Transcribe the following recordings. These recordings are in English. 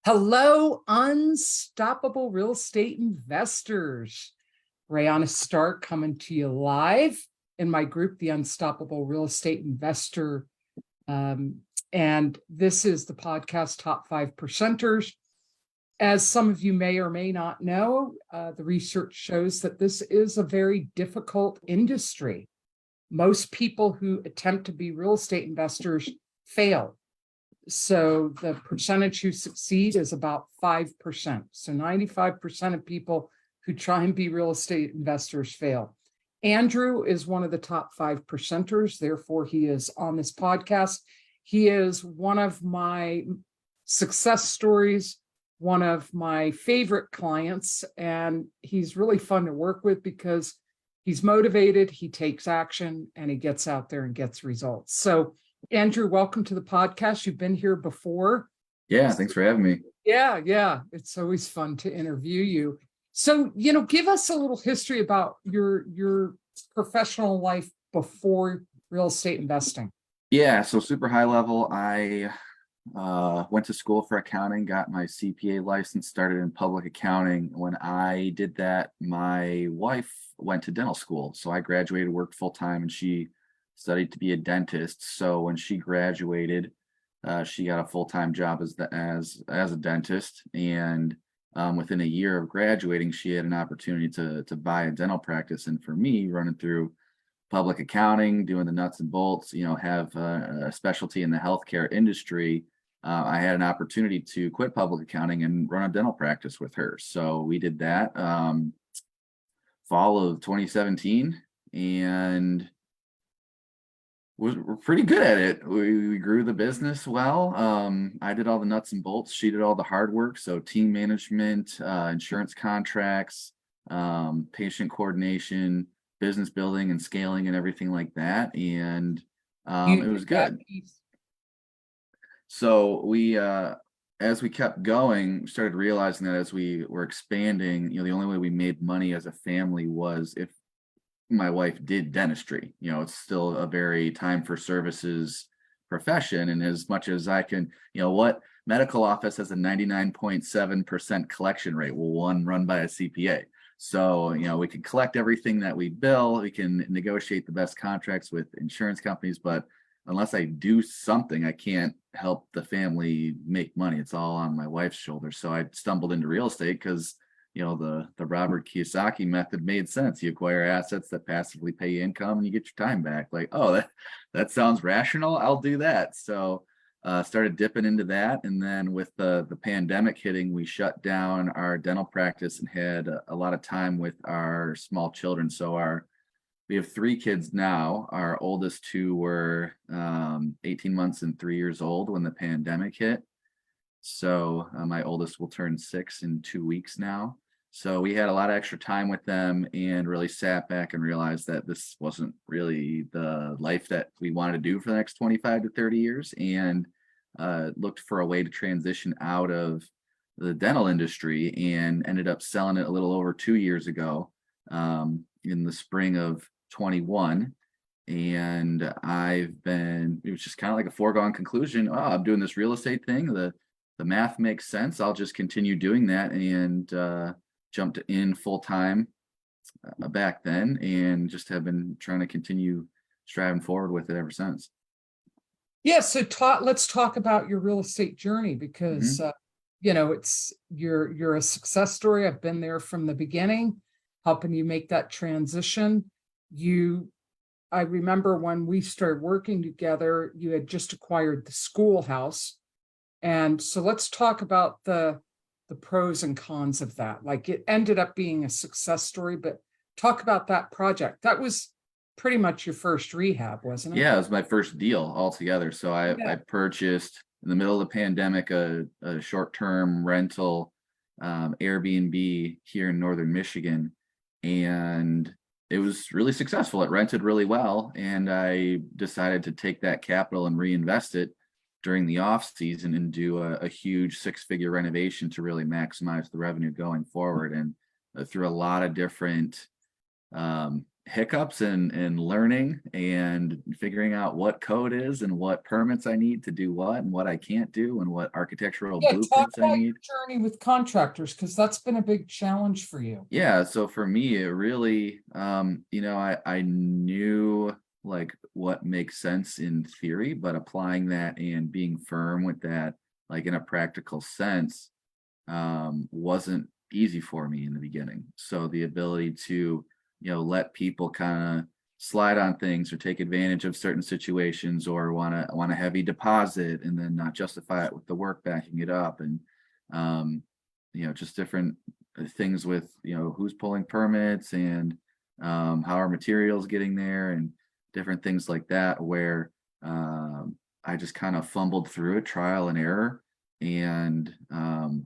Hello, unstoppable real estate investors. Rayanna Stark coming to you live in my group, the Unstoppable Real Estate Investor. And this is the podcast Top 5 Percenters. As some of you may or may not know, the research shows that this is a very difficult industry. Most people who attempt to be real estate investors fail. So the percentage who succeed is about 5%. So 95% of people who try and be real estate investors fail. Andrew is one of the top 5 percenters. Therefore, he is on this podcast. He is one of my success stories, one of my favorite clients, and he's really fun to work with because he's motivated, he takes action, and he gets out there and gets results. So Andrew, welcome to the podcast. You've been here before. Yeah, thanks for having me. Yeah. It's always fun to interview you. So, give us a little history about your professional life before real estate investing. Yeah, so super high level. I went to school for accounting, got my CPA license, started in public accounting. When I did that, my wife went to dental school. So I graduated, worked full time, and she studied to be a dentist. So when she graduated, she got a full-time job as a dentist. And within a year of graduating, she had an opportunity to buy a dental practice. And for me, running through public accounting, doing the nuts and bolts, have a specialty in the healthcare industry, I had an opportunity to quit public accounting and run a dental practice with her. So we did that fall of 2017, and we're pretty good at it. We grew the business well. I did all the nuts and bolts. She did all the hard work. So team management, insurance contracts, patient coordination, business building and scaling and everything like that. And it was good. So we, as we kept going, started realizing that as we were expanding, the only way we made money as a family was if my wife did dentistry. It's still a very time for services profession. And as much as I can, what medical office has a 99.7% collection rate? Well, one run by a CPA. So, we can collect everything that we bill. We can negotiate the best contracts with insurance companies, but unless I do something, I can't help the family make money. It's all on my wife's shoulders. So I stumbled into real estate because the Robert Kiyosaki method made sense. You acquire assets that passively pay you income and you get your time back. Like, oh, that sounds rational. I'll do that. So started dipping into that. And then with the pandemic hitting, we shut down our dental practice and had a lot of time with our small children. So we have 3 kids now. Our oldest 2 were 18 months and 3 years old when the pandemic hit. So my oldest will turn 6 in 2 weeks now. So we had a lot of extra time with them and really sat back and realized that this wasn't really the life that we wanted to do for the next 25 to 30 years, and looked for a way to transition out of the dental industry, and ended up selling it a little over 2 years ago in the spring of 21. And it was just kind of like a foregone conclusion. Oh, I'm doing this real estate thing. The math makes sense. I'll just continue doing that, and jumped in full time back then, and just have been trying to continue striving forward with it ever since. Yeah. So let's talk about your real estate journey because, it's you're a success story. I've been there from the beginning, helping you make that transition. I remember when we started working together, you had just acquired the schoolhouse. And so let's talk about the pros and cons of that. Like, it ended up being a success story, but talk about that project. That was pretty much your first rehab, wasn't it? Yeah, it was my first deal altogether. So I purchased in the middle of the pandemic a short-term rental Airbnb here in northern Michigan, and it was really successful. It rented really well, and I decided to take that capital and reinvest it during the off season and do a huge 6-figure renovation to really maximize the revenue going forward. And through a lot of different hiccups and learning and figuring out what code is and what permits I need to do what and what I can't do and what architectural Yeah, talk blueprints I about need. your journey with contractors, because that's been a big challenge for you. Yeah, so for me, it really, I knew like what makes sense in theory, but applying that and being firm with that, like in a practical sense, wasn't easy for me in the beginning. So the ability to, let people kind of slide on things or take advantage of certain situations or want a heavy deposit and then not justify it with the work backing it up and just different things with who's pulling permits and how our materials getting there and different things like that where I just kind of fumbled through it, trial and error, and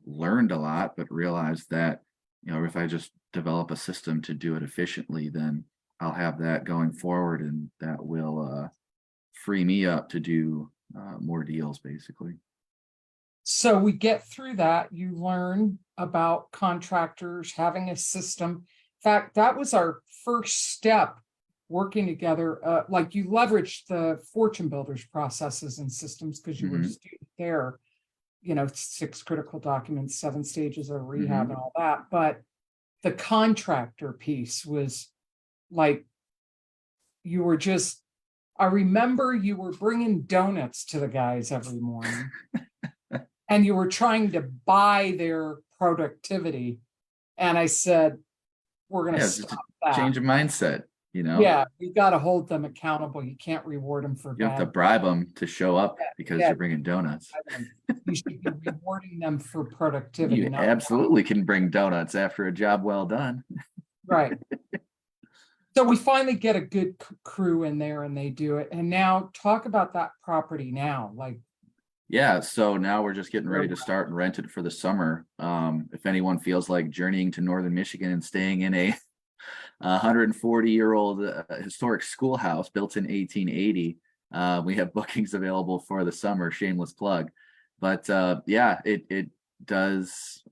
learned a lot, but realized that if I just develop a system to do it efficiently, then I'll have that going forward, and that will free me up to do more deals, basically. So we get through that. You learn about contractors having a system. In fact, that was our first step working together. Like you leveraged the Fortune Builders processes and systems because you were a Hmm. student there. 6 critical documents, 7 stages of rehab Hmm. and all that. But the contractor piece was like you were just, I remember you were bringing donuts to the guys every morning and you were trying to buy their productivity. And I said, we're going to Yeah, it's just a stop that. change of mindset. Yeah, we got to hold them accountable. You can't reward them for You have to bad. bribe them to show up because Yeah, you're bringing donuts. you should be rewarding them for productivity, You not absolutely can bring donuts after a job well done. right. So we finally get a good crew in there and they do it. And now talk about that property now. Like, Yeah, so now we're just getting ready where- to start and rent it for the summer. If anyone feels like journeying to northern Michigan and staying in a 140-year-old historic schoolhouse built in 1880, we have bookings available for the summer. Shameless plug, but yeah, it does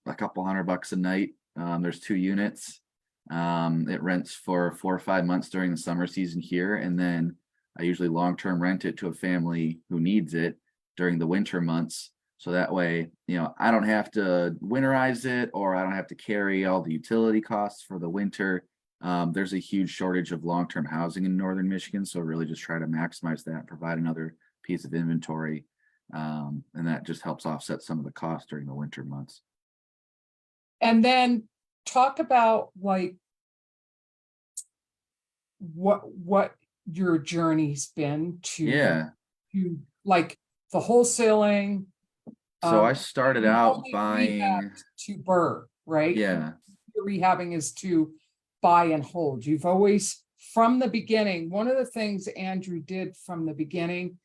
a couple $100 a night. There's 2 units. It rents for 4 or 5 months during the summer season here, and then I usually long-term rent it to a family who needs it during the winter months. So that way, I don't have to winterize it or I don't have to carry all the utility costs for the winter. There's a huge shortage of long-term housing in northern Michigan, so really just try to maximize that, provide another piece of inventory, and that just helps offset some of the costs during the winter months. and then talk about like what your journey's been Yeah. to like the wholesaling. So I started You out only buying, rehabbed to burr, right? yeah. Your rehabbing is to buy and hold. You've always, from the beginning, one of the things Andrew did from the beginning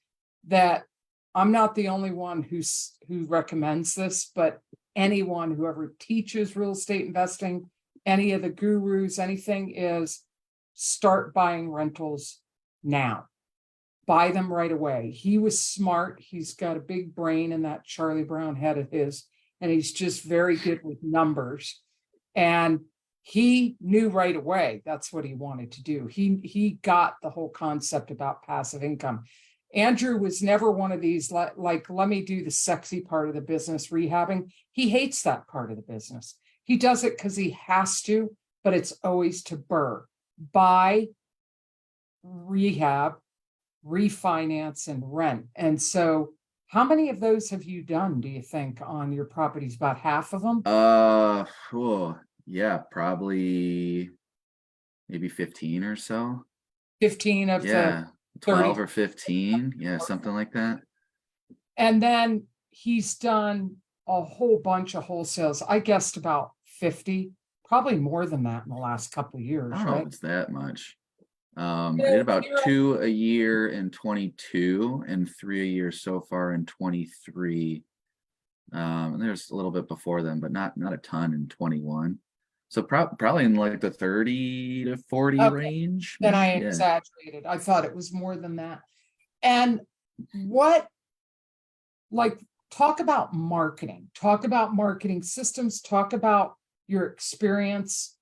that I'm not the only one who recommends this, but anyone who ever teaches real estate investing, any of the gurus, anything is start buying rentals now. Buy them right away. He was smart. He's got a big brain in that Charlie Brown head of his, and he's just very good with numbers. And he knew right away that's what he wanted to do. He got the whole concept about passive income. Andrew was never one of these like let me do the sexy part of the business, rehabbing. He hates that part of the business. He does it because he has to, but it's always to burr, buy, rehab, refinance, and rent. And so how many of those have you done, do you think, on your properties? About half of them? Oh, yeah, probably maybe 15 or so. 15 of the Yeah, 30. 12 or 15. Yeah, something like that. And then he's done a whole bunch of wholesales. I guessed about 50, probably more than that in the last couple of I years, don't know if right? it's that much. I did about 2 a year in 22 and 3 a year so far in 23. And there's a little bit before them, but not a ton in 21. So probably in like the 30 to 40 Okay, range. then I Yeah. exaggerated. I thought it was more than that. And what, like, talk about marketing systems, talk about your experience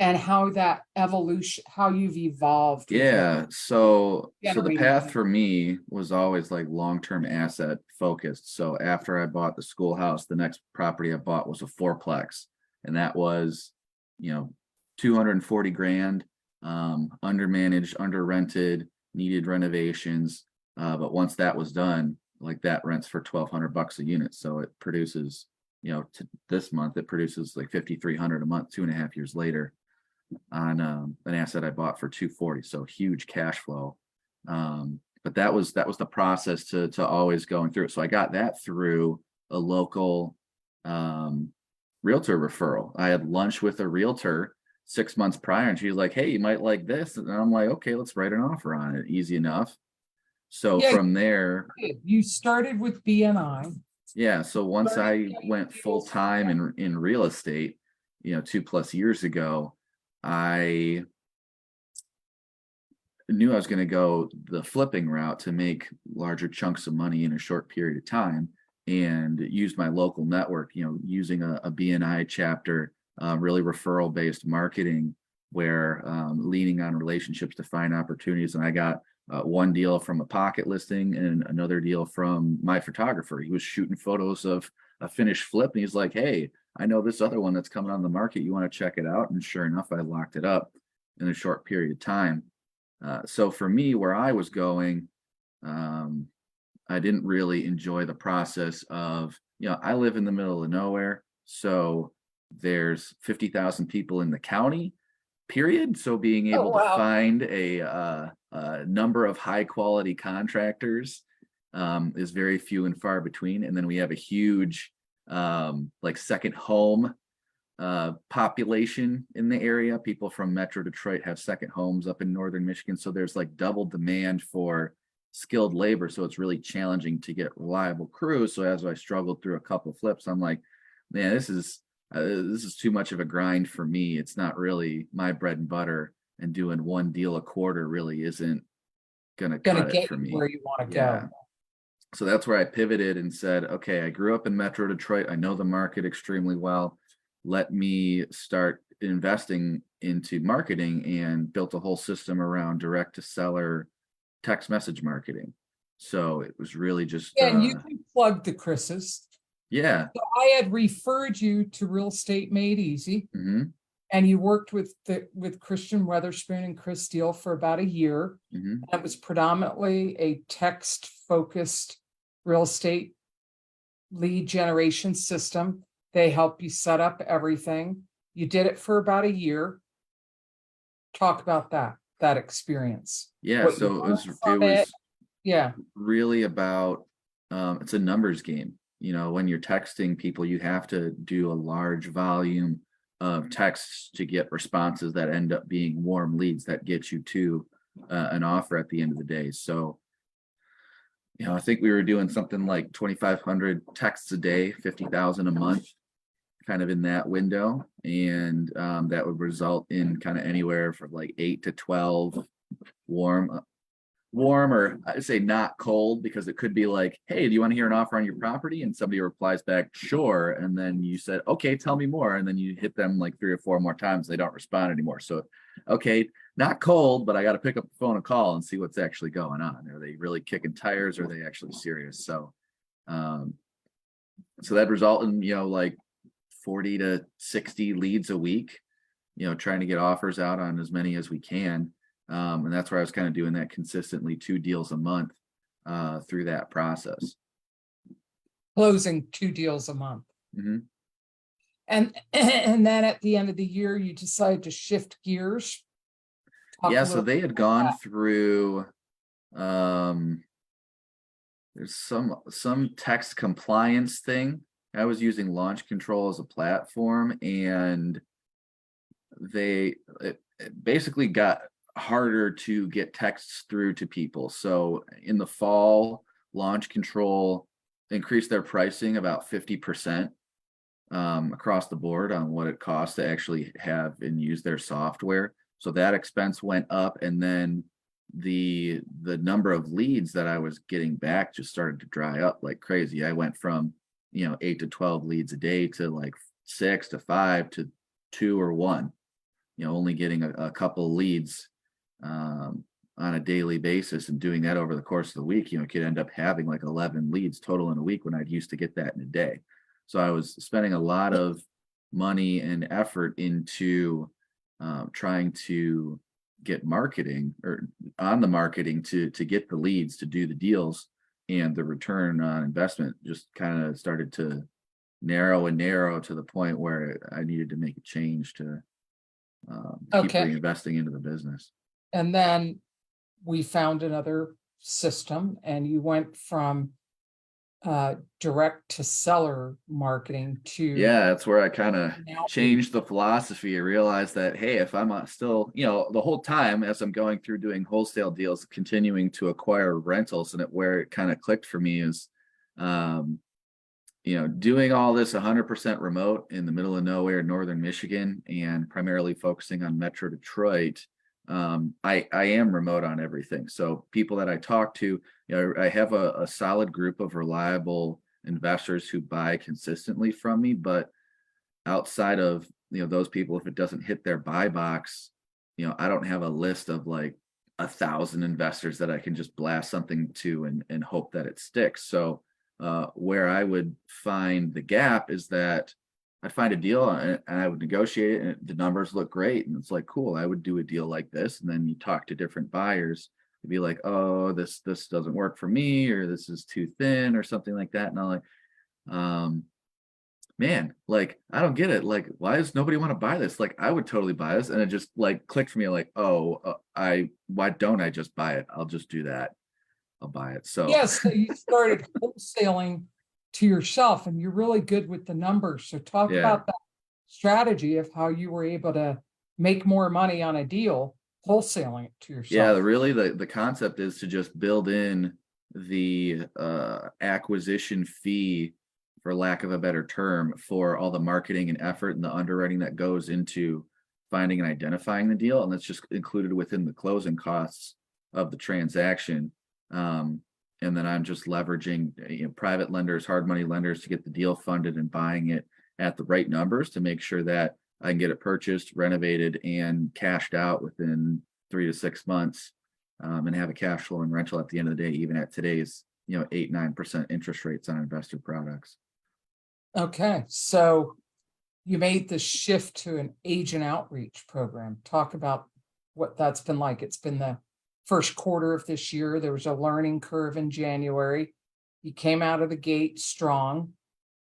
and how that evolution, how you've evolved with Yeah, so the generating path for me was always like long-term asset focused. So after I bought the schoolhouse, the next property I bought was a fourplex, and that was, 240 grand, undermanaged, under rented, needed renovations. But once that was done, like that rents for $1,200 a unit. So it produces, to this month, it produces like 5,300 a month, 2.5 years later, on an asset I bought for 240. So huge cash flow. But that was the process to always going through it. So I got that through a local realtor referral. I had lunch with a realtor 6 months prior, and she's like, "Hey, you might like this," and I'm like, "Okay, let's write an offer on it." Easy enough. So Yeah, from there, you started with BNI. yeah. So once Started I getting went full deals. time in real estate, 2+ years ago, I knew I was going to go the flipping route to make larger chunks of money in a short period of time, and used my local network, using a BNI chapter, really referral based marketing, where leaning on relationships to find opportunities. And I got one deal from a pocket listing and another deal from my photographer. He was shooting photos of a finished flip, and he's like, "Hey, I know this other one that's coming on the market. You want to check it out?" And sure enough, I locked it up in a short period of time. So for me, where I was going, um, I didn't really enjoy the process of, I live in the middle of nowhere. So there's 50,000 people in the county, period. So being Oh, able to wow. find a number of high quality contractors is very few and far between. And then we have a huge, like, second home population in the area. People from Metro Detroit have second homes up in northern Michigan. So there's like double demand for skilled labor. So it's really challenging to get reliable crews. So as I struggled through a couple flips, I'm like, man, this is too much of a grind for me. It's not really my bread and butter, and doing one deal a quarter really isn't gonna Gonna cut it get for you me. where you want to Yeah. go. So that's where I pivoted and said, okay, I grew up in Metro Detroit. I know the market extremely well. Let me start investing into marketing, and built a whole system around direct to seller text message marketing. So it was really just, Yeah, and you can plug the Chris's. yeah. So I had referred you to Real Estate Made Easy, Hmm. and you worked with Christian Weatherspoon and Chris Steele for about a year. Hmm. That was predominantly a text focused real estate lead generation system. They help you set up everything. You did it for about a year. Talk about that experience. Yeah. What you So it learned was, it from it. was Yeah. really about, it's a numbers game. When you're texting people, you have to do a large volume of texts to get responses that end up being warm leads that get you to an offer at the end of the day. So, I think we were doing something like 2,500 texts a day, 50,000 a month, kind of in that window. And that would result in kind of anywhere from like 8 to 12 warm, or I'd say not cold, because it could be like, "Hey, do you want to hear an offer on your property?" And somebody replies back, "Sure." And then you said, "Okay, tell me more." And then you hit them like 3 or 4 more times. They don't respond anymore. So, okay, not cold, but I got to pick up the phone and call and see what's actually going on. Are they really kicking tires? Or are they actually serious? Um, so that result in, like 40 to 60 leads a week, trying to get offers out on as many as we can. And that's where I was kind of doing that consistently, 2 deals a month through that process. Closing 2 deals a month. Hmm. And then at the end of the year, you decide to shift gears. Talk Yeah, a so little they had gone through, um, there's some text compliance thing. I was using Launch Control as a platform, and it basically got harder to get texts through to people. So in the fall, Launch Control increased their pricing about 50% across the board on what it costs to actually have and use their software. So that expense went up, and then the number of leads that I was getting back just started to dry up like crazy. I went from 8 to 12 leads a day to like 6 to 5 to 2 or 1. only getting a couple leads on a daily basis, and doing that over the course of the week, could end up having like 11 leads total in a week when I'd used to get that in a day. So I was spending a lot of money and effort into trying to get marketing, or on the marketing, to get the leads, to do the deals, and the return on investment just kind of started to narrow and narrow to the point where I needed to make a change to keep Okay. reinvesting into the business. And then we found another system, and you went from direct to seller marketing to Yeah, that's where I kind of now. changed the philosophy. I realized that, hey, if I'm still, the whole time as I'm going through doing wholesale deals, continuing to acquire rentals, and where it kind of clicked for me is, doing all this 100% remote in the middle of nowhere, northern Michigan, and primarily focusing on Metro Detroit. I am remote on everything. So people that I talk to, I have a solid group of reliable investors who buy consistently from me, but outside of, those people, if it doesn't hit their buy box, I don't have a list of like 1,000 investors that I can just blast something to and hope that it sticks. So where I would find the gap is that I'd find a deal, and I would negotiate it, and the numbers look great. And it's like, cool, I would do a deal like this. And then you talk to different buyers, to be like, oh, this doesn't work for me, or this is too thin, or something like that. And I'm like, man, like, I don't get it. Like, why does nobody want to buy this? Like, I would totally buy this. And it just like clicked for me, like, oh, why don't I just buy it? I'll just do that. I'll buy it. So Yes, so you started wholesaling to yourself, and you're really good with the numbers. So talk yeah. about that strategy of how you were able to make more money on a deal wholesaling it to Yeah, yourself. really the concept is to just build in the acquisition fee, for lack of a better term, for all the marketing and effort and the underwriting that goes into finding and identifying the deal, and that's just included within the closing costs of the transaction. And then I'm just leveraging private lenders, hard money lenders, to get the deal funded and buying it at the right numbers to make sure that I can get it purchased, renovated, and cashed out within 3 to 6 months, and have a cash flow and rental at the end of the day, even at today's 8-9% interest rates on investor products. Okay, so you made the shift to an agent outreach program. Talk about what that's been like. It's been the first quarter of this year. There was a learning curve in January. You came out of the gate strong.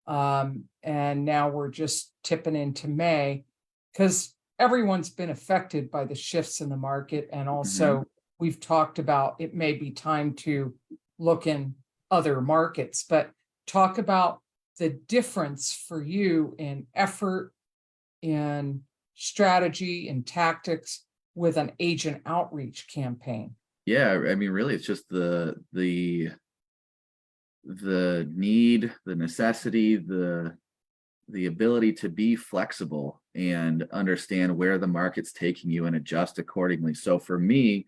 And now we're just tipping into May, because everyone's been affected by the shifts in the market. And also, we've talked about it may be time to look in other markets, but talk about the difference for you in effort, in strategy, and tactics with an agent outreach campaign. Yeah, I mean, really, it's just the need, the necessity, the ability to be flexible and understand where the market's taking you and adjust accordingly. So for me,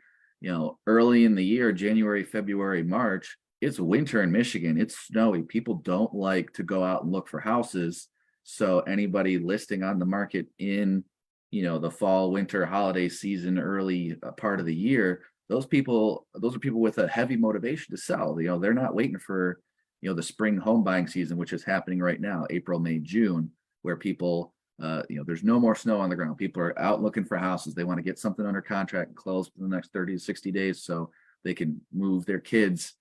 early in the year, January, February, March, it's winter in Michigan. It's snowy. People don't like to go out and look for houses. So anybody listing on the market in, the fall, winter, holiday season, early part of the year, those are people with a heavy motivation to sell. They're not waiting for, the spring home buying season, which is happening right now, April, May, June, where people, there's no more snow on the ground. People are out looking for houses. They want to get something under contract and close within the next 30 to 60 days so they can move their kids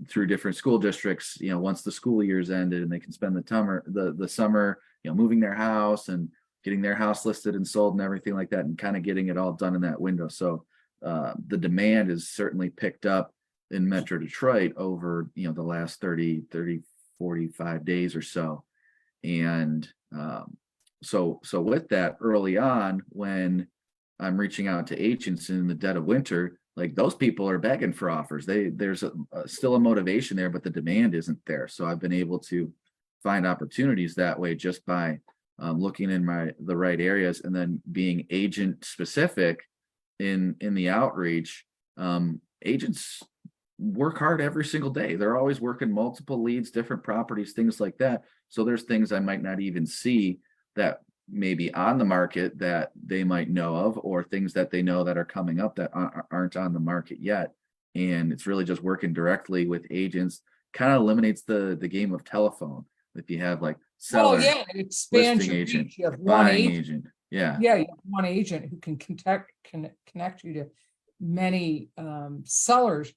through different school districts, once the school year's ended, and they can spend the summer, moving their house and getting their house listed and sold and everything like that, and kind of getting it all done in that window. So the demand is certainly picked up in Metro Detroit over, the last 30, 45 days or so. And so with that, early on, when I'm reaching out to agents in the dead of winter, like, those people are begging for offers. There's still a motivation there, but the demand isn't there. So I've been able to find opportunities that way, just by looking in the right areas, and then being agent specific in the outreach. Agents work hard every single day. They're always working multiple leads, different properties, things like that. So there's things I might not even see that maybe on the market that they might know of, or things that they know that are coming up that aren't on the market yet. And it's really just working directly with agents, kind of eliminates the game of telephone. If you have like Well, seller, yeah, it expands listing your agent, reach. You have one buying agent. agent. Yeah. Yeah, you have one agent who can connect you to many sellers.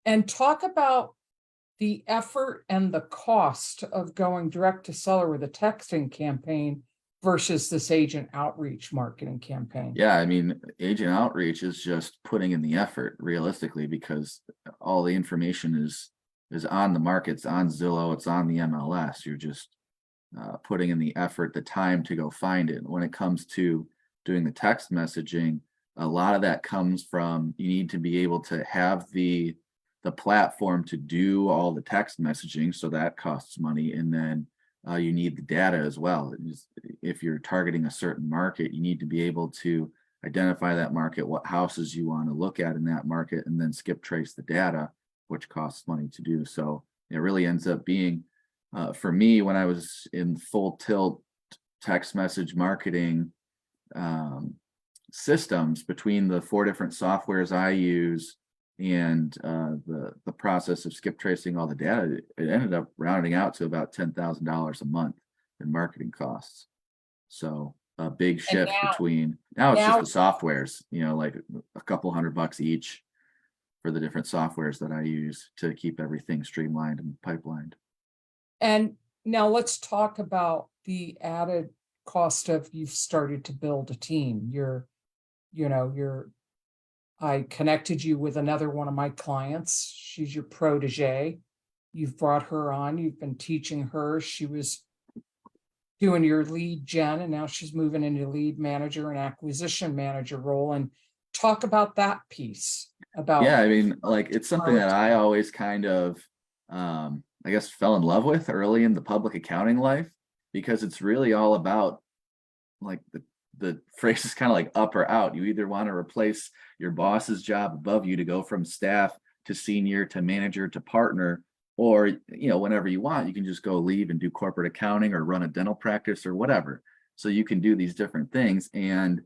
And talk about the effort and the cost of going direct to seller with a texting campaign versus this agent outreach marketing campaign. Yeah, I mean, agent outreach is just putting in the effort realistically, because all the information is on the market, it's on Zillow, it's on the MLS. You're just putting in the effort, the time to go find it. When it comes to doing the text messaging, a lot of that comes from, you need to be able to have the platform to do all the text messaging, so that costs money. And then you need the data as well. If you're targeting a certain market, you need to be able to identify that market, what houses you want to look at in that market, and then skip trace the data, which costs money to do. So it really ends up being, for me, when I was in full tilt text message marketing systems, between the 4 different softwares I use and the process of skip tracing all the data, it ended up rounding out to about $10,000 a month in marketing costs. So a big shift between, now it's just the softwares, like a couple $100 each for the different softwares that I use to keep everything streamlined and pipelined. And now let's talk about the added cost of, you've started to build a team. I connected you with another one of my clients. She's your protege. You've brought her on. You've been teaching her. She was doing your lead gen, and now she's moving into lead manager and acquisition manager role. And talk about that piece. Yeah, I mean, like, it's something that I always kind of, I guess, fell in love with early in the public accounting life, because it's really all about, like, the phrase is kind of like up or out. You either want to replace your boss's job above you to go from staff to senior to manager to partner, or, whenever you want, you can just go leave and do corporate accounting or run a dental practice or whatever. So you can do these different things, and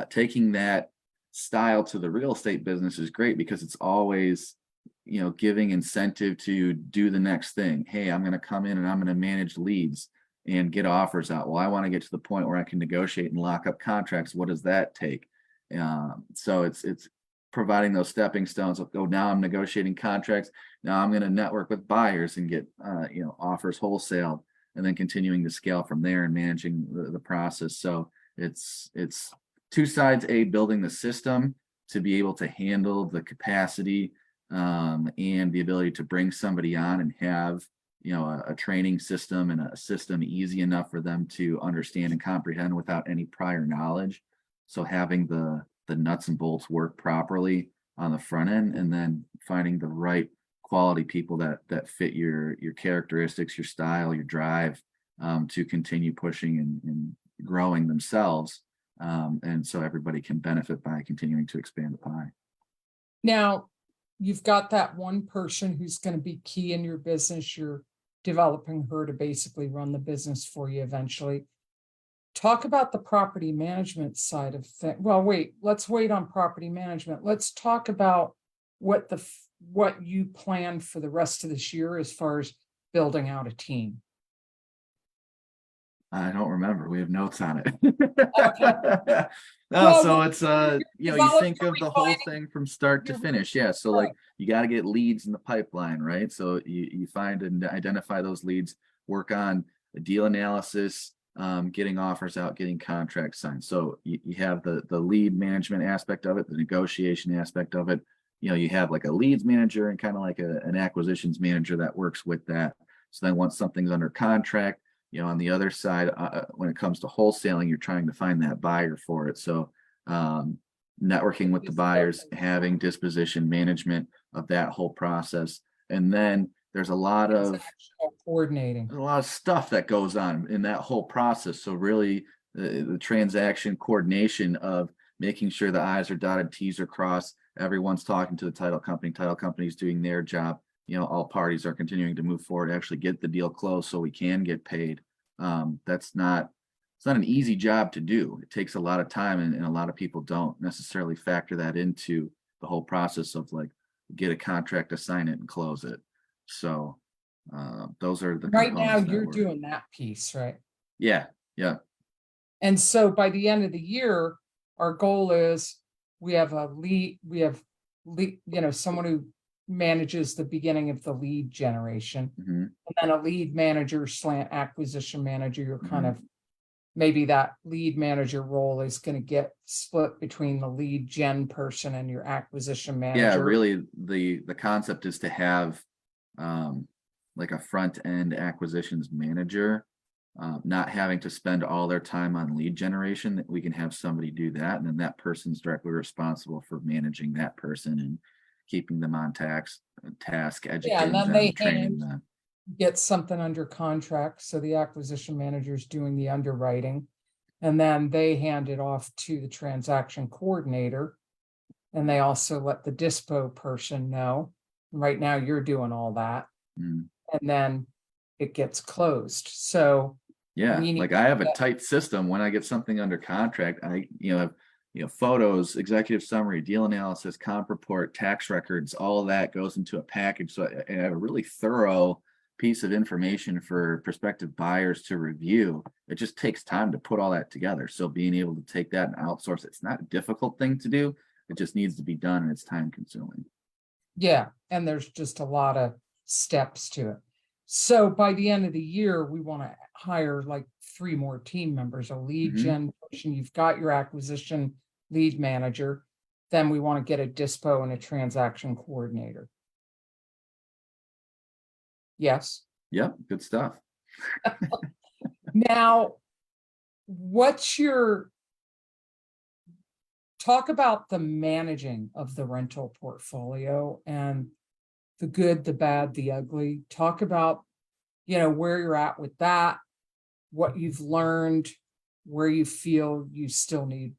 taking that style to the real estate business is great, because it's always, giving incentive to do the next thing. Hey, I'm going to come in and I'm going to manage leads and get offers out. Well, I want to get to the point where I can negotiate and lock up contracts. What does that take? So it's providing those stepping stones of, oh, now I'm negotiating contracts. Now I'm going to network with buyers and get offers wholesale, and then continuing to scale from there and managing the process. So it's 2 sides: building the system to be able to handle the capacity and the ability to bring somebody on and have a training system and a system easy enough for them to understand and comprehend without any prior knowledge. So having the nuts and bolts work properly on the front end, and then finding the right quality people that fit your characteristics, your style, your drive, to continue pushing and growing themselves. And so everybody can benefit by continuing to expand the pie. Now, you've got that one person who's going to be key in your business. You're developing her to basically run the business for you eventually. Talk about the property management side of things. Well, let's wait on property management. Let's talk about what you plan for the rest of this year as far as building out a team. I don't remember. We have notes on it. Okay. No, Well, so it's you think of the whole refining thing from start to finish. Yeah. So like, you got to get leads in the pipeline, right? So you find and identify those leads, work on a deal analysis, getting offers out, getting contracts signed. So you have the lead management aspect of it, the negotiation aspect of it. You have like a leads manager and kind of like an acquisitions manager that works with that. So then once something's under contract, on the other side, when it comes to wholesaling, you're trying to find that buyer for it. So networking with the buyers, having disposition management of that whole process. And then there's a lot of coordinating. There's a lot of stuff that goes on in that whole process. So really the transaction coordination of making sure the I's are dotted, T's are crossed, everyone's talking to the title company's doing their job. All parties are continuing to move forward, actually get the deal closed so we can get paid. That's not it's not an easy job to do. It takes a lot of time, and a lot of people don't necessarily factor that into the whole process of like get a contract, assign it, and close it. So those are the Right now, components that you're we're, doing that piece, right? yeah, yeah. And so by the end of the year, our goal is we have someone who manages the beginning of the lead generation, Mhm, and then a lead manager slant acquisition manager. You're kind mhm. of, maybe that lead manager role is going to get split between the lead gen person and your acquisition Yeah, manager. really the concept is to have like a front end acquisitions manager, not having to spend all their time on lead generation, that we can have somebody do that, and then that person's directly responsible for managing that person and keeping them on task, Yeah, and educating then them, they training them. get something under contract, so the acquisition manager is doing the underwriting, and then they hand it off to the transaction coordinator, and they also let the dispo person know. Right now, you're doing all that, Mm. and then it gets closed. So Yeah, we need like I have a that. tight system. When I get something under contract, I, have, photos, executive summary, deal analysis, comp report, tax records, all of that goes into a package. So I have a really thorough piece of information for prospective buyers to review. It just takes time to put all that together. So being able to take that and outsource, it's not a difficult thing to do. It just needs to be done, and it's time consuming. Yeah, and there's just a lot of steps to it. So by the end of the year, we want to hire like 3 more team members, a lead Mhm. gen person. You've got your acquisition lead manager. Then we want to get a dispo and a transaction coordinator. Yes. Yep, good stuff. Now, what's your talk about the managing of the rental portfolio and the good, the bad, the ugly? Talk about, where you're at with that, what you've learned, where you feel you still need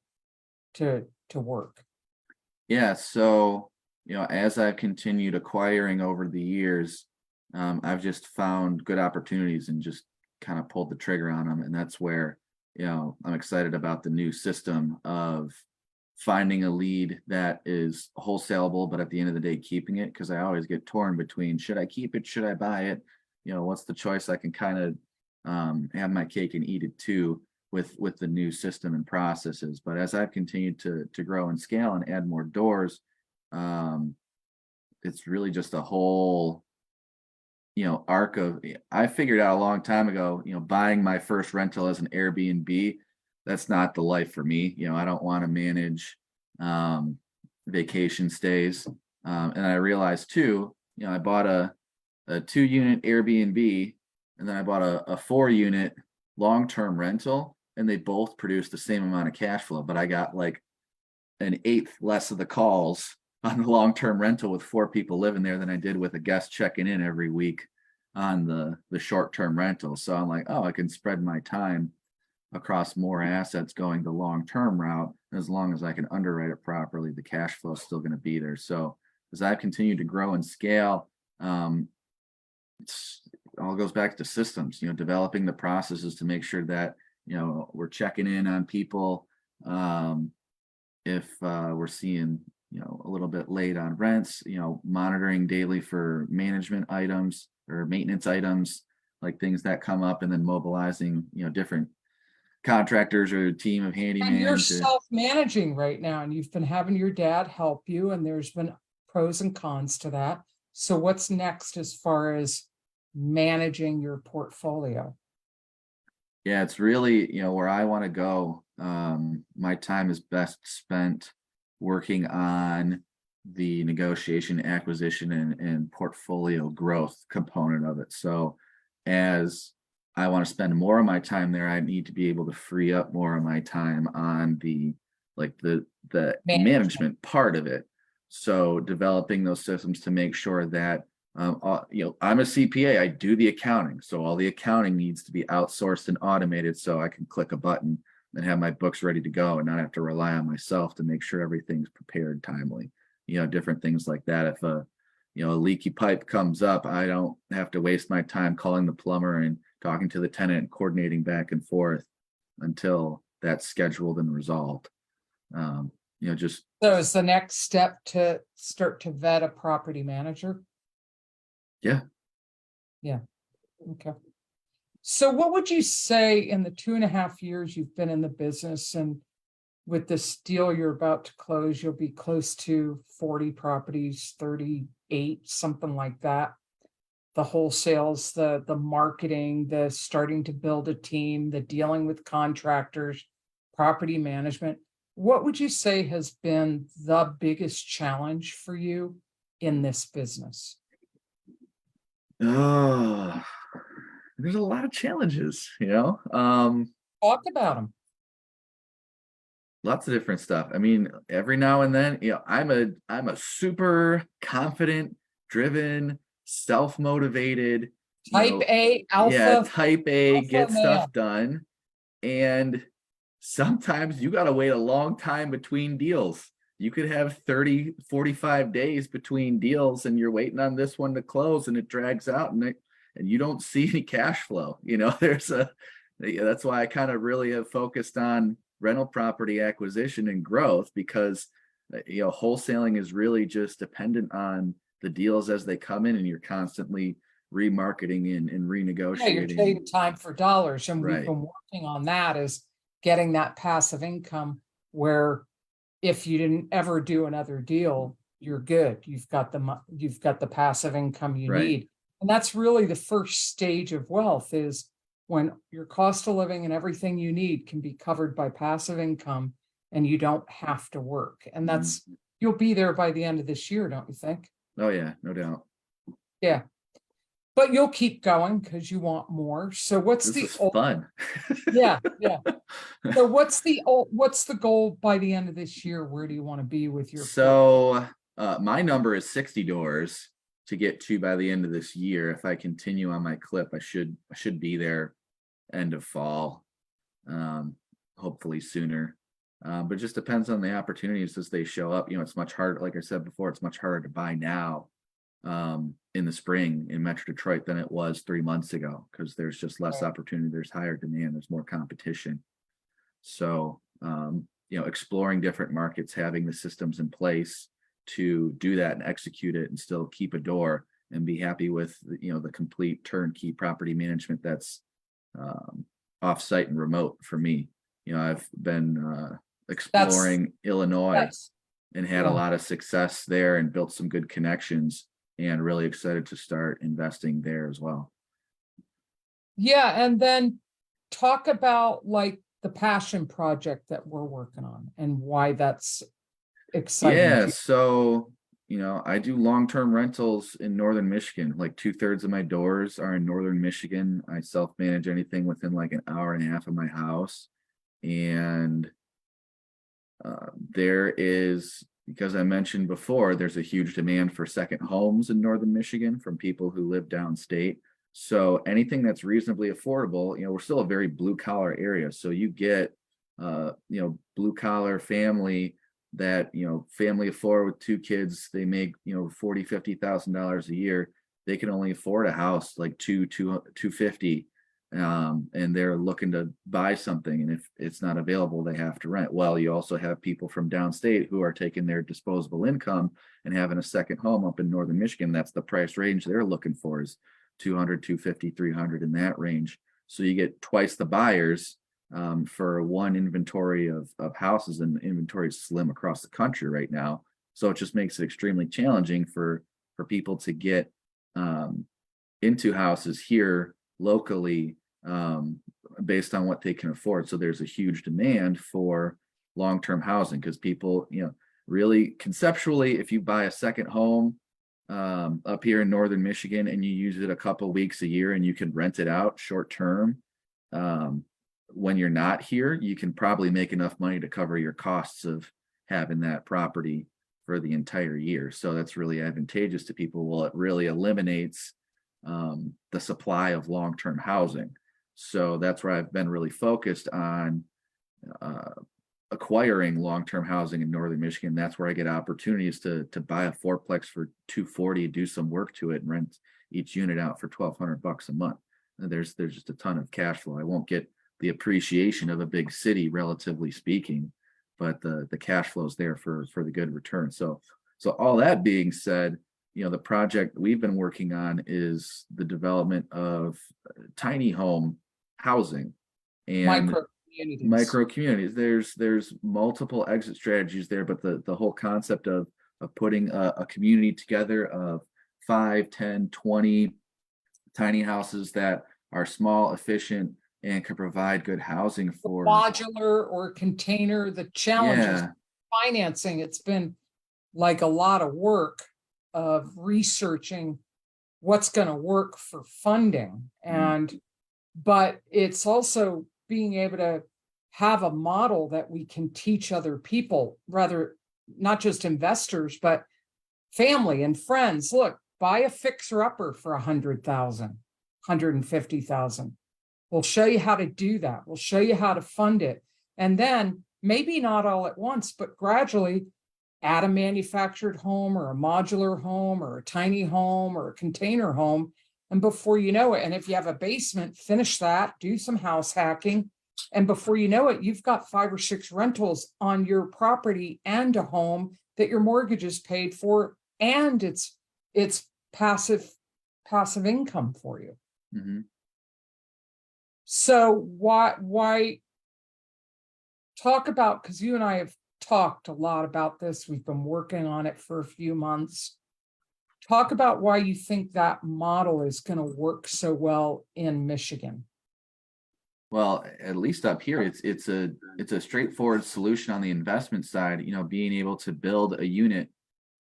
to work. Yeah, so as I've continued acquiring over the years, I've just found good opportunities and just kind of pulled the trigger on them, and that's where I'm excited about the new system of finding a lead that is wholesaleable, but at the end of the day, keeping it, because I always get torn between should I keep it, should I buy it? What's the choice? I can kind of have my cake and eat it too with the new system and processes. But as I've continued to grow and scale and add more doors, um, it's really just a whole arc of, I figured out a long time ago, buying my first rental as an Airbnb, that's not the life for me. I don't want to manage vacation stays. And I realized too, I bought a 2-unit Airbnb, and then I bought a 4-unit long-term rental, and they both produced the same amount of cash flow, but I got like an eighth less of the calls on the long-term rental with 4 people living there than I did with a guest checking in every week on the short-term rental. So I'm like, oh, I can spread my time across more assets going the long-term route. And as long as I can underwrite it properly, the cash flow is still going to be there. So as I've continued to grow and scale, it all goes back to systems, developing the processes to make sure that, we're checking in on people. If we're seeing, a little bit late on rents, monitoring daily for management items or maintenance items, like things that come up, and then mobilizing, different contractors or a team of And you're handyman to, self-managing right now, and you've been having your dad help you, and there's been pros and cons to that. So what's next as far as managing your portfolio? yeah, it's really, where I want to go. My time is best spent working on the negotiation, acquisition, and portfolio growth component of it. So as I want to spend more of my time there, I need to be able to free up more of my time on the the Management. management part of it. So developing those systems to make sure that I'm a CPA, I do the accounting, so all the accounting needs to be outsourced and automated, so I can click a button and have my books ready to go and not have to rely on myself to make sure everything's prepared timely. Different things like that. If a leaky pipe comes up, I don't have to waste my time calling the plumber and talking to the tenant and coordinating back and forth. until that's scheduled and resolved. Just So is the next step to start to vet a property manager? yeah. Okay. So what would you say in the 2.5 years you've been in the business, and with this deal you're about to close, you'll be close to 40 properties, 38, something like that. The wholesales, the marketing, the starting to build a team, the dealing with contractors, property management. What would you say has been the biggest challenge for you in this business? Oh, there's a lot of challenges, Talk about them. lots of different stuff. I mean, every now and then, I'm a super confident, driven, self-motivated, Type A, yeah, alpha, type A, alpha get male. stuff done. And sometimes you got to wait a long time between deals. You could have 30, 45 days between deals and you're waiting on this one to close and it drags out and you don't see any cash flow. That's why I kind of really have focused on rental property acquisition and growth, because wholesaling is really just dependent on the deals as they come in, and you're constantly remarketing and Yeah, you're renegotiating. trading time for dollars, and we've Right. been working on that, is getting that passive income where if you didn't ever do another deal, you're good. You've got the passive income you Right. need. And that's really the first stage of wealth, is when your cost of living and everything you need can be covered by passive income and you don't have to work. And that's, you'll be there by the end of this year, don't you think? Oh yeah, no doubt. Yeah. But you'll keep going because you want more. So This is fun. yeah, yeah. So what's the goal by the end of this year? Where do you want to be with your So my number is 60 doors to get to by the end of this year. If I continue on my clip, I should be there end of fall, hopefully sooner. But it just depends on the opportunities as they show up. It's much harder, like I said before, it's much harder to buy now in the spring in Metro Detroit than it was 3 months ago, because there's just less opportunity, there's higher demand, there's more competition. So exploring different markets, having the systems in place to do that and execute it and still keep a door and be happy with the complete turnkey property management that's off-site and remote for me. I've been exploring Illinois and had a lot of success there and built some good connections, and really excited to start investing there as well. Yeah, and then talk about like the passion project that we're working on and why that's exciting to Yeah, you. so I do long-term rentals in northern Michigan. Like 2/3 of my doors are in northern Michigan. I self-manage anything within like an hour and a half of my house. And there is, because I mentioned before, there's a huge demand for second homes in northern Michigan from people who live downstate. So anything that's reasonably affordable, we're still a very blue collar area. So you get, blue collar family that, family of four with 2 kids, they make, $40,000-$50,000 a year. They can only afford a house like 250, and they're looking to buy something, and if it's not available, they have to rent. Well, you also have people from downstate who are taking their disposable income and having a second home up in northern Michigan. That's the price range they're looking for, is 200, 250, 300, in that range. So you get twice the buyers for one inventory of houses, and the inventory is slim across the country right now. So it just makes it extremely challenging for people to get into houses here locally based on what they can afford. So there's a huge demand for long-term housing, because people, really conceptually, if you buy a second home up here in northern Michigan and you use it a couple weeks a year and you can rent it out short term, when you're not here, you can probably make enough money to cover your costs of having that property for the entire year. So that's really advantageous to people. Well, it really eliminates the supply of long-term housing. So that's where I've been really focused on acquiring long-term housing in northern Michigan. That's where I get opportunities to buy a fourplex for $240, do some work to it, and rent each unit out for $1,200 a month. And there's just a ton of cash flow. I won't get the appreciation of a big city, relatively speaking, but the cash flows there for the good return. So all that being said, the project we've been working on is the development of tiny home housing and Micro communities. micro communities. There's multiple exit strategies there, but the whole concept of putting a community together of 5, 10, 20 tiny houses that are small, efficient, and can provide good housing for Modular or container, the challenges, yeah, financing, it's been like a lot of work of researching what's going to work for funding. But it's also being able to have a model that we can teach other people, rather not just investors, but family and friends. Look, buy a fixer upper for 100,000, 150,000. We'll show you how to do that. We'll show you how to fund it. And then maybe not all at once, but gradually add a manufactured home or a modular home or a tiny home or a container home. And before you know it, and if you have a basement, finish that, do some house hacking. And before you know it, you've got 5 or 6 rentals on your property and a home that your mortgage is paid for, and it's passive income for you. mm-hmm. So why talk about, because you and I have talked a lot about this, we've been working on it for a few months. Talk about why you think that model is going to work so well in Michigan. Well, at least up here, it's a straightforward solution on the investment side. Being able to build a unit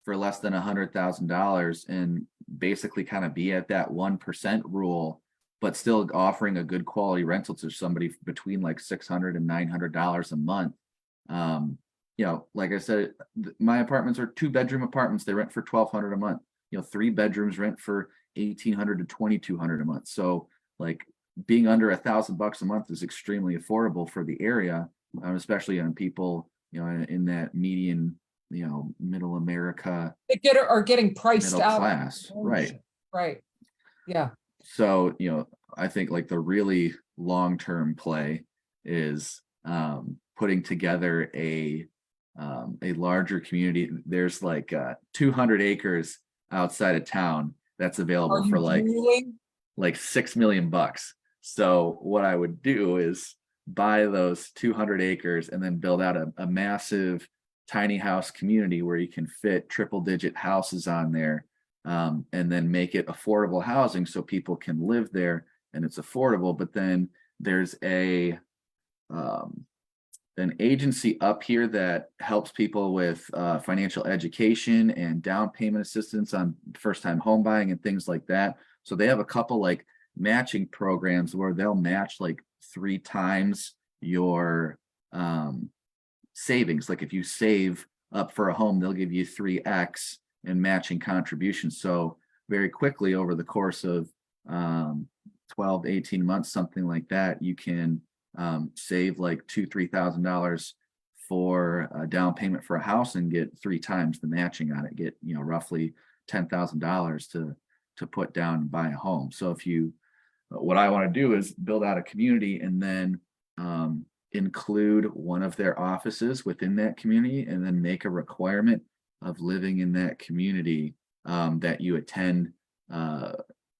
for less than $100,000 and basically kind of be at that 1% rule, but still offering a good quality rental to somebody between like $600 and $900 a month. Like I said, my apartments are 2-bedroom apartments. They rent for $1,200 a month. 3 bedrooms rent for $1,800 to $2,200 a month. So like being under $1,000 a month is extremely affordable for the area, especially on people, in that median, middle America. They are getting priced middle out. Class, right. Right. Yeah. So, I think like the really long-term play is putting together a larger community. There's like 200 acres outside of town that's available for like $6 million. So what I would do is buy those 200 acres and then build out a massive tiny house community where you can fit triple-digit houses on there, and then make it affordable housing so people can live there and it's affordable. But then there's an agency up here that helps people with financial education and down payment assistance on first-time home buying and things like that. So they have a couple like matching programs where they'll match like 3 times your savings. Like if you save up for a home, they'll give you 3x in matching contributions. So very quickly over the course of 12 to 18 months, something like that, you can save like $2,000-3,000 for a down payment for a house and get 3 times the matching on it. Get roughly $10,000 to put down and buy a home. So what I want to do is build out a community and then include one of their offices within that community, and then make a requirement of living in that community, that you attend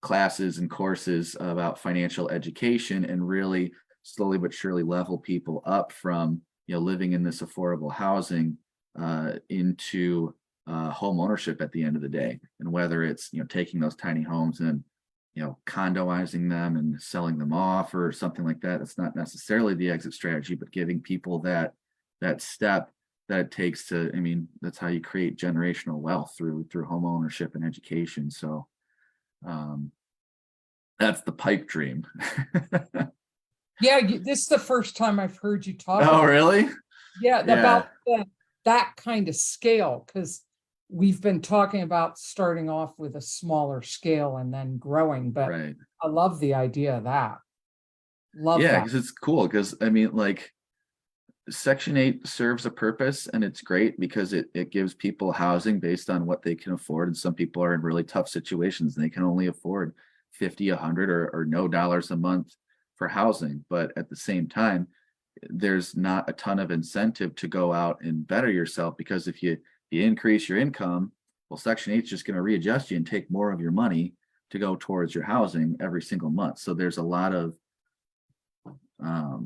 classes and courses about financial education, and really slowly but surely level people up from living in this affordable housing into home ownership at the end of the day. And whether it's taking those tiny homes and condoizing them and selling them off or something like that, it's not necessarily the exit strategy, but giving people that step that it takes to, that's how you create generational wealth through home ownership and education. So that's the pipe dream. Yeah, this is the first time I've heard you talk. Oh, really? Yeah, about that kind of scale, because we've been talking about starting off with a smaller scale and then growing. But right. I love the idea of that. Yeah, because it's cool. Because like Section 8 serves a purpose, and it's great because it gives people housing based on what they can afford. And some people are in really tough situations and they can only afford $50, $100 or no dollars a month for housing, but at the same time, there's not a ton of incentive to go out and better yourself, because if you increase your income, well, Section 8 is just going to readjust you and take more of your money to go towards your housing every single month. So there's a lot of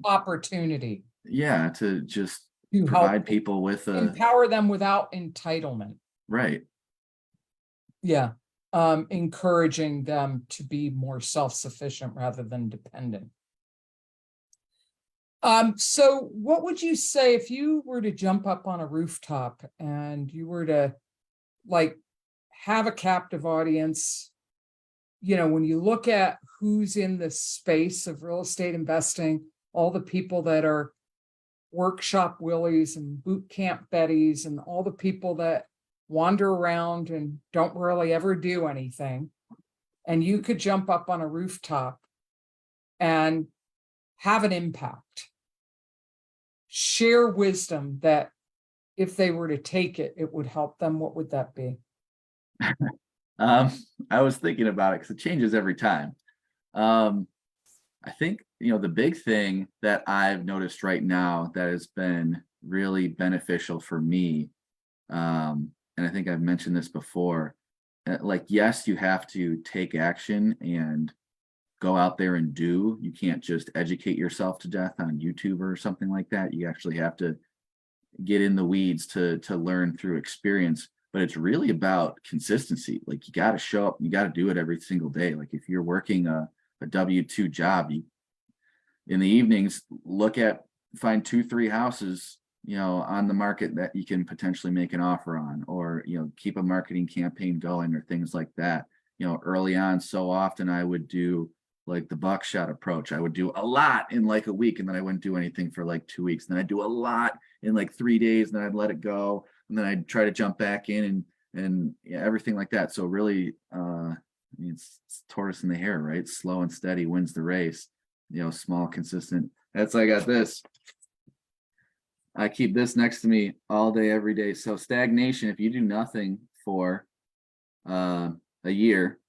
Opportunity yeah, to just to help provide people with a empower them without entitlement. right. Yeah. Encouraging them to be more self-sufficient rather than dependent. So what would you say if you were to jump up on a rooftop and you were to like have a captive audience? You know, when you look at who's in the space of real estate investing, all the people that are workshop Willies and boot camp Bettys and all the people that wander around and don't really ever do anything, and you could jump up on a rooftop and have an impact, share wisdom that if they were to take it, it would help them, what would that be? I was thinking about it because it changes every time. I think, the big thing that I've noticed right now that has been really beneficial for me, and I think I've mentioned this before, like, yes, you have to take action and go out there and do. You can't just educate yourself to death on YouTube or something like that. You actually have to get in the weeds to learn through experience. But it's really about consistency. Like, you got to show up, you got to do it every single day. Like, if you're working a W-2 job, you in the evenings find 2-3 houses on the market that you can potentially make an offer on, or keep a marketing campaign going, or things like that. Early on, so often I would do like the buckshot approach. I would do a lot in like a week, and then I wouldn't do anything for like 2 weeks. And then I'd do a lot in like 3 days, and then I'd let it go, and then I'd try to jump back in and everything like that. So really, it's tortoise and the hare, right? Slow and steady wins the race. Small, consistent. That's I got this. I keep this next to me all day, every day. So stagnation, if you do nothing for a year,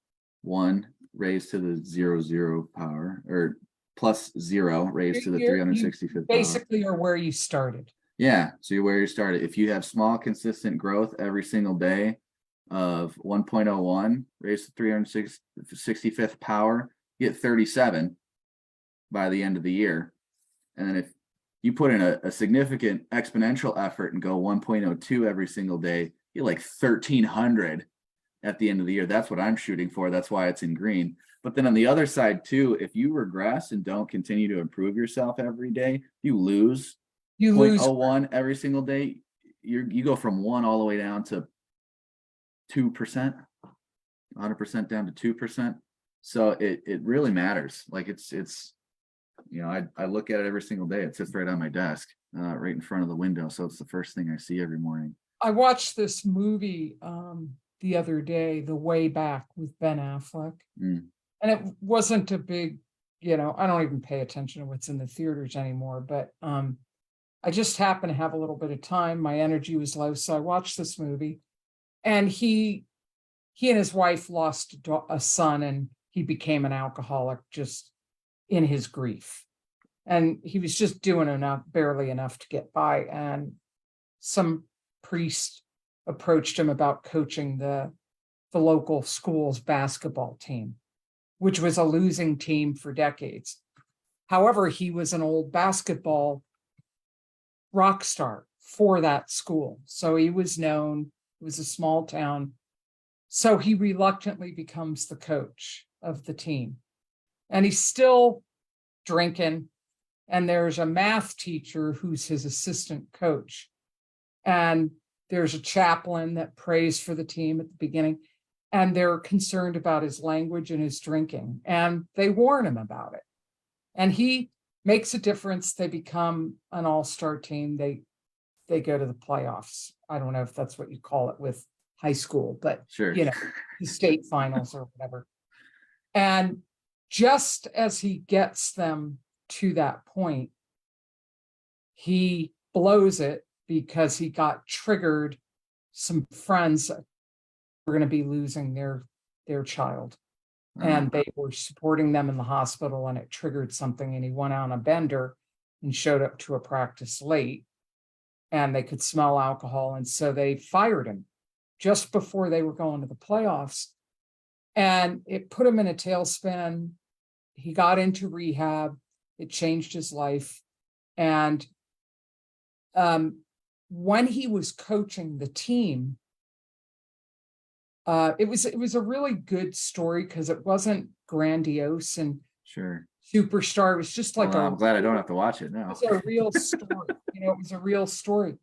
1 raised to the 0 power, or plus 0 raised to the 365th power. Basically are where you started. Yeah, so you're where you started. If you have small, consistent growth every single day of 1.01 raised to 365th power, you get 37 by the end of the year. And then if you put in a significant exponential effort and go 1.02 every single day, you get like 1,300 at the end of the year. That's what I'm shooting for. That's why it's in green. But then on the other side too, if you regress and don't continue to improve yourself every day, you lose 0.01 every single day. You go from 1 all the way down to 2%, 100% down to 2%. So it really matters. Like it's I look at it every single day. It sits right on my desk, right in front of the window. So it's the first thing I see every morning. I watched this movie the other day, The Way Back, with Ben Affleck. And it wasn't a big, I don't even pay attention to what's in the theaters anymore, but I just happened to have a little bit of time. My energy was low, so I watched this movie. And he and his wife lost a son, and he became an alcoholic just in his grief. And he was just doing barely enough to get by. And some priest approached him about coaching the local school's basketball team, which was a losing team for decades. However, he was an old basketball rock star for that school. So he was known. It was a small town. So he reluctantly becomes the coach of the team. And he's still drinking. And there's a math teacher who's his assistant coach. And there's a chaplain that prays for the team at the beginning. And they're concerned about his language and his drinking. And they warn him about it. And he makes a difference. They become an all-star team. They go to the playoffs. I don't know if that's what you call it with high school, but sure, the state finals or whatever. And just as he gets them to that point, he blows it because he got triggered. Some friends were going to be losing their child. and they were supporting them in the hospital, and it triggered something, and he went on a bender and showed up to a practice late, and they could smell alcohol, and so they fired him just before they were going to the playoffs, and it put him in a tailspin. He got into rehab. It changed his life. And when he was coaching the team, it was a really good story because it wasn't grandiose and Sure. superstar. It was just like I'm glad I don't have to watch it now. It was a real story. It was a real story.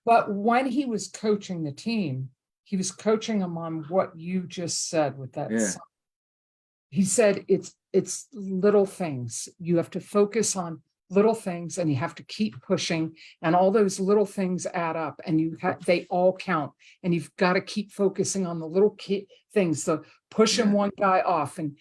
But when he was coaching the team, he was coaching them on what you just said with that. Yeah. He said it's little things. You have to focus on little things, and you have to keep pushing, and all those little things add up, and they all count, and you've got to keep focusing on the little things, the pushing one guy off, and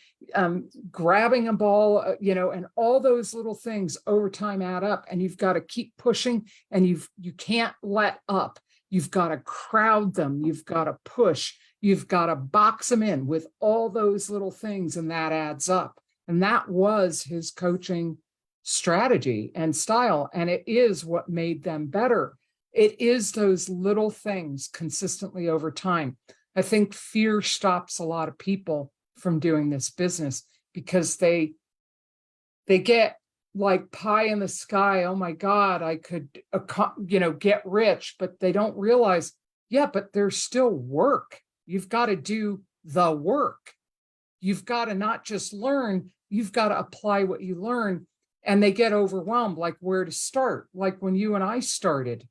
grabbing a ball, and all those little things over time add up, and you've got to keep pushing, and you can't let up. You've got to crowd them. You've got to push. You've got to box them in with all those little things, and that adds up. And that was his coaching strategy and style. And it is what made them better. It is those little things consistently over time. I think fear stops a lot of people from doing this business because they get like pie in the sky. Oh my God, I could, get rich, but they don't realize, but there's still work. You've got to do the work. You've got to not just learn, you've got to apply what you learn. And they get overwhelmed, like where to start. Like when you and I started,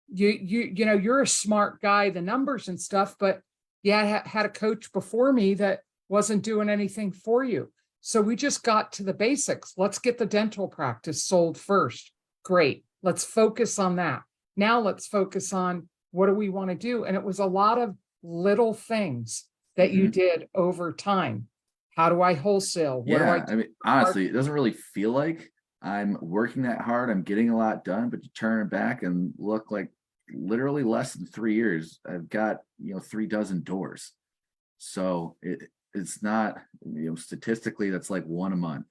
you're a smart guy, the numbers and stuff, but I had a coach before me that wasn't doing anything for you. So we just got to the basics. Let's get the dental practice sold first. Great. Let's focus on that. Now let's focus on what do we want to do? And it was a lot of little things that you did over time. How do I wholesale? What do I mean, honestly, it doesn't really feel like I'm working that hard. I'm getting a lot done, but you turn it back and look, like literally less than 3 years, I've got, 36 doors. So it's not, statistically, that's like one a month.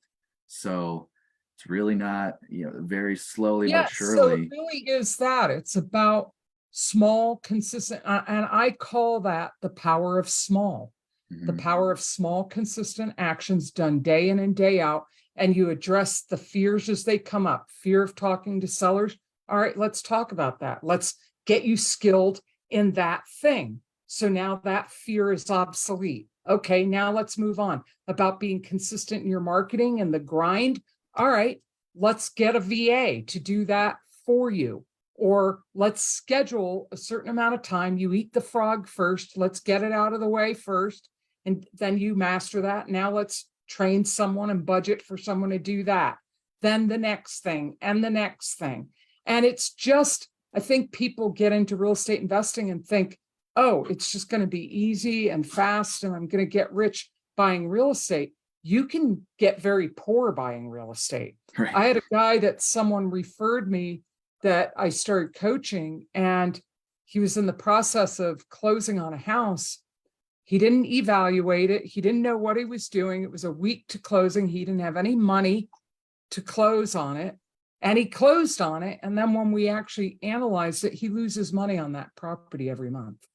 So it's really not, very slowly but surely. So it really is that. It's about small, consistent, and I call that the power of small. The power of small, consistent actions done day in and day out. And you address the fears as they come up. Fear of talking to sellers. All right, let's talk about that. Let's get you skilled in that thing. So now that fear is obsolete. Okay, now let's move on about being consistent in your marketing and the grind. All right, let's get a VA to do that for you. Or let's schedule a certain amount of time. You eat the frog first. Let's get it out of the way first. And then you master that. Now let's train someone and budget for someone to do that. Then the next thing and the next thing. And it's just, I think people get into real estate investing and think, oh, it's just going to be easy and fast and I'm going to get rich buying real estate. You can get very poor buying real estate. Right. I had a guy that someone referred me that I started coaching, and he was in the process of closing on a house. He didn't evaluate it. He didn't know what he was doing. It was a week to closing. He didn't have any money to close on it. And he closed on it. And then when we actually analyzed it, he loses money on that property every month.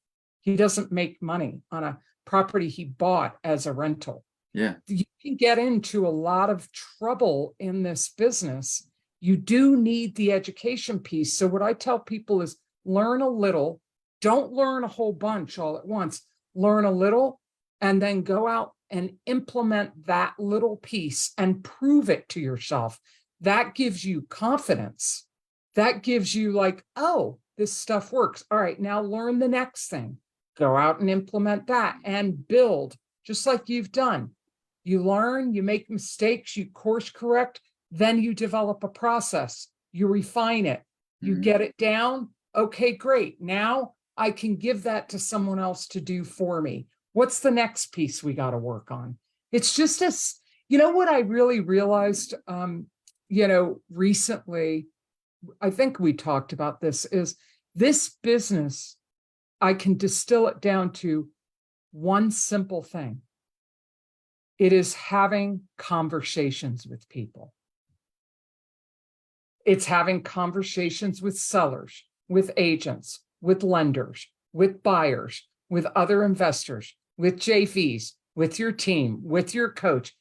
He doesn't make money on a property he bought as a rental. Yeah. You can get into a lot of trouble in this business. You do need the education piece. So what I tell people is learn a little. Don't learn a whole bunch all at once. Learn a little and then go out and implement that little piece and prove it to yourself. That gives you confidence. That gives you like, oh, this stuff works. All right, now learn the next thing. Go out and implement that and build just like you've done. You learn, you make mistakes, you course correct, then you develop a process. You refine it. You get it down. Okay, great. Now I can give that to someone else to do for me. What's the next piece we got to work on? It's just what I really realized, recently, I think we talked about this, is this business, I can distill it down to one simple thing. It is having conversations with people. It's having conversations with sellers, with agents, with lenders, with buyers, with other investors, with JVs, with your team, with your coach.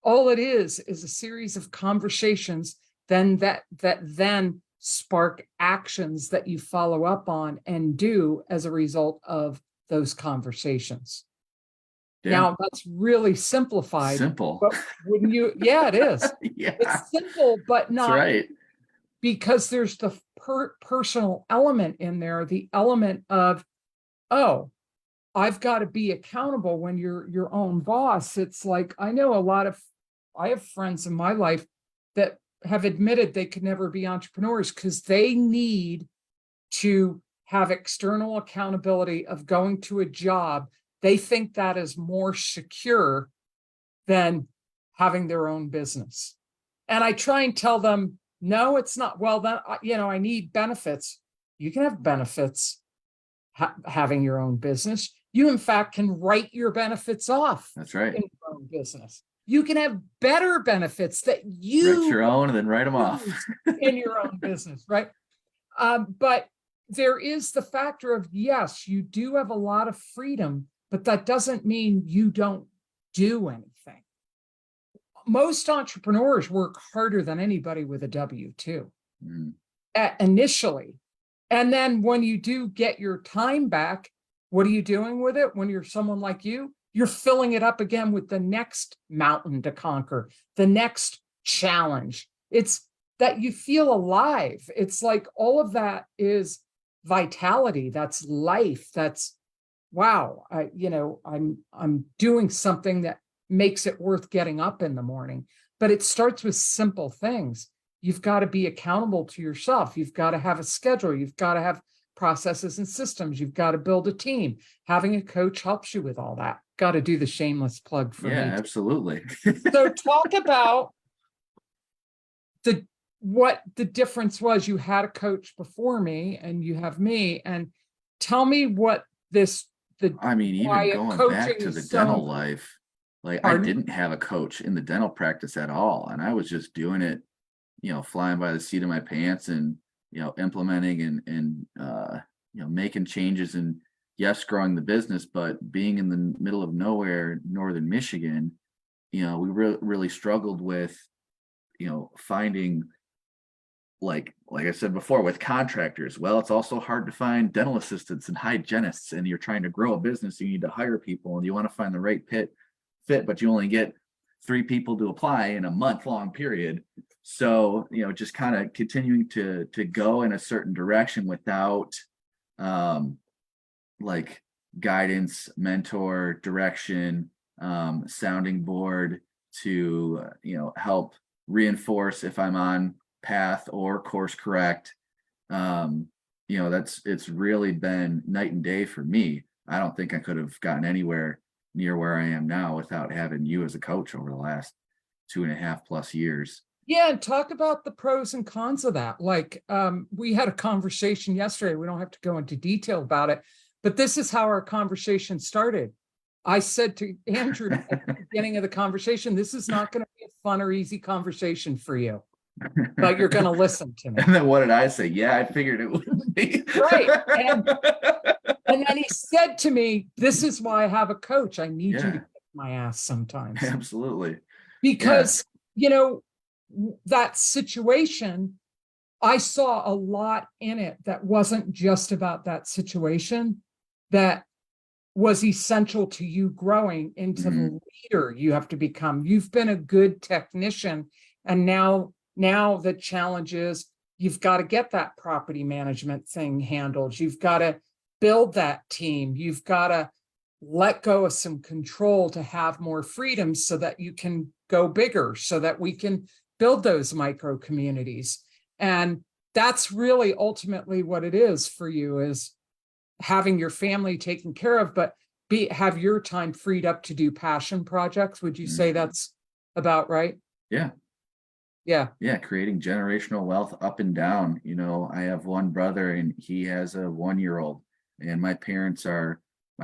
All it is a series of conversations then that then spark actions that you follow up on and do as a result of those conversations. Yeah. Now that's really simplified. Simple. But wouldn't you? Yeah, it is. Yeah, It's simple, but that's not right. because there's the personal element in there, the element of, oh, I've got to be accountable when you're your own boss. It's like, I have friends in my life that have admitted they could never be entrepreneurs because they need to have external accountability of going to a job. They think that is more secure than having their own business. And I try and tell them, no, it's not. Well, then, I need benefits. You can have benefits having your own business. You, in fact, can write your benefits off. That's right. In your own business. You can have better benefits that you write your own and then write them off in your own business, right? But there is the factor of, yes, you do have a lot of freedom, but that doesn't mean you don't do anything. Most entrepreneurs work harder than anybody with a W-2 initially. And then when you do get your time back, what are you doing with it? When you're someone like you're filling it up again with the next mountain to conquer, the next challenge. It's that you feel alive. It's like all of that is vitality. That's life. That's, wow, I'm doing something that makes it worth getting up in the morning. But it starts with simple things. You've got to be accountable to yourself. You've got to have a schedule. You've got to have processes and systems. You've got to build a team. Having a coach helps you with all that. Got to do the shameless plug for me. Yeah, absolutely. So talk about what the difference was. You had a coach before me and you have me, and tell me what even going back to the dental life, like I didn't have a coach in the dental practice at all. And I was just doing it, flying by the seat of my pants and, implementing and making changes and yes, growing the business, but being in the middle of nowhere, northern Michigan, we really struggled with, finding, like I said before, with contractors. Well, it's also hard to find dental assistants and hygienists, and you're trying to grow a business. You need to hire people and you want to find the right fit, but you only get 3 people to apply in a month-long period. So, just kind of continuing to go in a certain direction without like guidance, mentor, direction, sounding board to, help reinforce if I'm on path or course correct. It's really been night and day for me. I don't think I could have gotten anywhere near where I am now without having you as a coach over the last 2.5+ years. Yeah, and talk about the pros and cons of that. Like, we had a conversation yesterday. We don't have to go into detail about it, but this is how our conversation started. I said to Andrew at the beginning of the conversation, this is not going to be a fun or easy conversation for you, but you're going to listen to me. And then what did I say? Yeah, I figured it would be. Right. And then he said to me, this is why I have a coach. I need you to kick my ass sometimes. Absolutely. Because, that situation, I saw a lot in it that wasn't just about that situation, that was essential to you growing into the leader you have to become. You've been a good technician, and now the challenge is you've got to get that property management thing handled. You've got to build that team. You've got to let go of some control to have more freedom so that you can go bigger, so that we can build those micro communities. And that's really ultimately what it is for you, is having your family taken care of, but have your time freed up to do passion projects. Would you say that's about right? Yeah. Creating generational wealth up and down. I have one brother and he has a 1-year-old, and my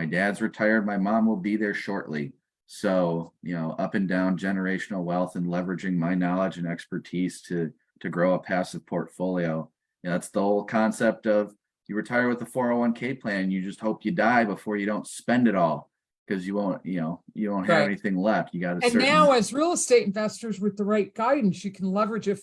dad's retired. My mom will be there shortly. So, up and down generational wealth and leveraging my knowledge and expertise to grow a passive portfolio. That's the whole concept of you retire with a 401k plan. You just hope you die before you don't spend it all because you won't have Right. anything left. You got a And certain now, as real estate investors with the right guidance, you can leverage a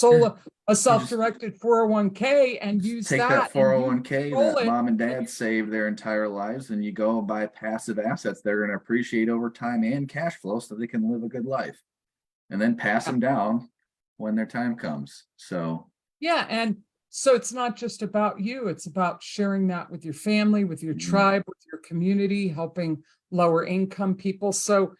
you just self-directed 401k and use take that that and you 401k roll that it. mom and dad saved their entire lives, and you go and buy passive assets that are going to appreciate over time and cash flow so they can live a good life and then pass them down when their time comes. So Yeah, and so it's not just about you, it's about sharing that with your family, with your tribe, with your community, helping lower income people. So,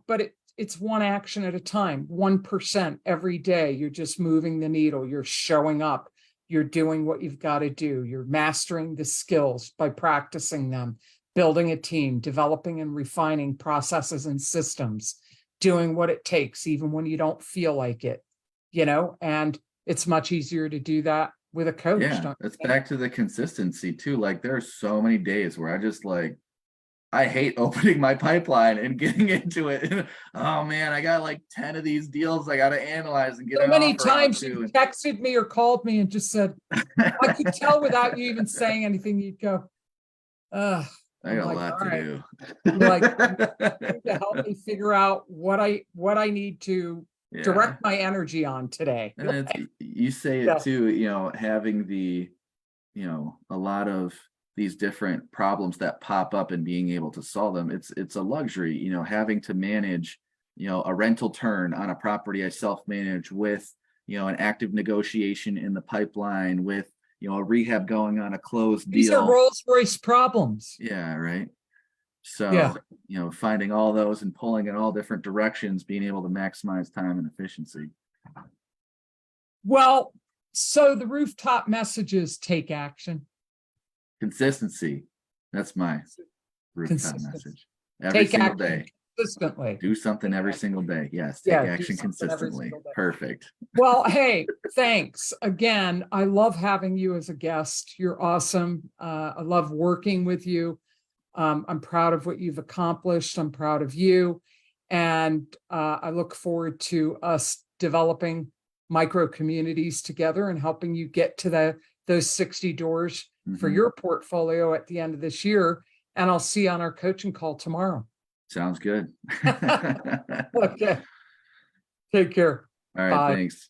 but it's one action at a time, 1% every day. You're just moving the needle, you're showing up, you're doing what you've got to do, you're mastering the skills by practicing them, building a team, developing and refining processes and systems, doing what it takes, even when you don't feel like it, and it's much easier to do that with a coach. yeah, it's back to the consistency too. Like there are so many days where I hate opening my pipeline and getting into it. Oh man, I got like 10 of these deals I got to analyze and get So an many offer times you onto. texted me or called me and just said, I could tell without you even saying anything, you'd go, I got a like, lot all to right. do. You're like, to help me figure out what I need to Yeah. direct my energy on today. And you say it Yeah. too, having a lot of these different problems that pop up and being able to solve them. It's a luxury, having to manage, a rental turn on a property I self-manage with, an active negotiation in the pipeline with, a rehab going on a closed These are deal. Rolls Royce problems. Yeah, right. Yeah. So, finding all those and pulling in all different directions, being able to maximize time and efficiency. Well, so the rooftop messages take action. Consistency. That's my rooftop Consistency. message. Every Take single action day. consistently. Do something every single day. Yes. Yeah, Take do action something every consistently. single day. Perfect. Well, hey, thanks again. I love having you as a guest. You're awesome. I love working with you. I'm proud of what you've accomplished. I'm proud of you. And I look forward to us developing micro communities together and helping you get to those 60 doors for your portfolio at the end of this year. And I'll see you on our coaching call tomorrow. Sounds good. Okay. Take care. All right. Bye. Thanks.